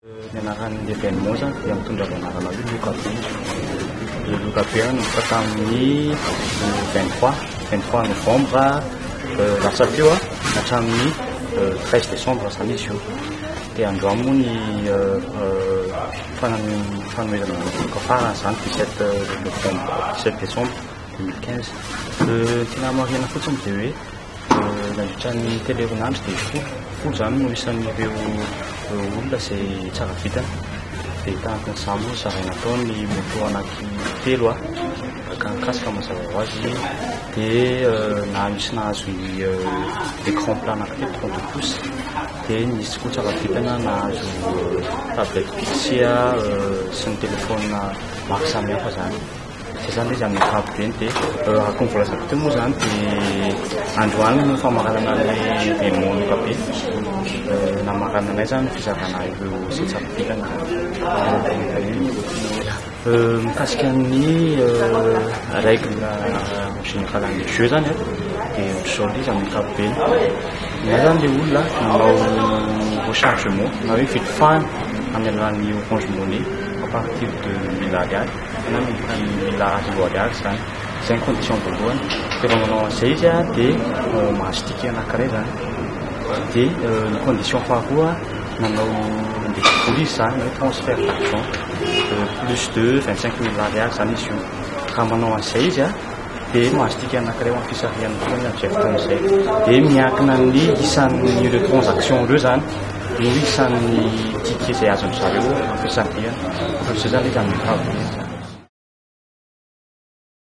Nianaran'ny événement zany dia mitondra ny anarana hoe Lokabe. Lokabe novoaka tamin'ny 23 novembre lasa teo hatramin'ny 13 décembre zany izy io. Dia androany moa ny fanomezana vahoaka farany zany 17 décembre 2015. Tena marihana fotsiny dia hoe nandritran'ny télé-herinandro dia folo zany no isan'ireo olona izay tsara vitana. Dia tahaka n'izany moa zaraina tao ny moto anaky telo akanikasika mazava ho azy. Dia misy nahazo ny écran plat anaky 32 pouces. Dia nisy koa tsara vitana nahazo tablette Pixie sy ny téléphone maro samihafa zany. Zany izy amin'ny ankapobeny dia araka ny volazako teo moa zany dia androany no famaranana ny événement Lokabe. Namaranana anay zany fizarana ireo izay tsara vitana. Mikasika ny règle générale an'ilay jeu zany dia ohatr'izao izy amin'ny ankapobeny. Ny zany ilay olona manao rechargement na hoe mividy fahana amin'ny alalan'ny Orange Money à partir de 1000 ariary na 1000 ariary zany. Izay ny condition voalohany. Dia rehefa manao an'izay izy dia mahazo ticket anankiray zany. Dia ny condition faharoa manao voly zany hoe transfert d'argent plus de 25 000 ariary zany izy io. Raha manao an'izay izy dia mahazo ticket anankiray ho amin'ny fisarihany foana amin'izay fotoan'izay. Dia miankina ny isan'ireo transaction ireo zany no isan'ny ticket izay azon'ny zareo amin'ny fisarihany. Ohatr'izay zany izy amin'ny ankapobeny.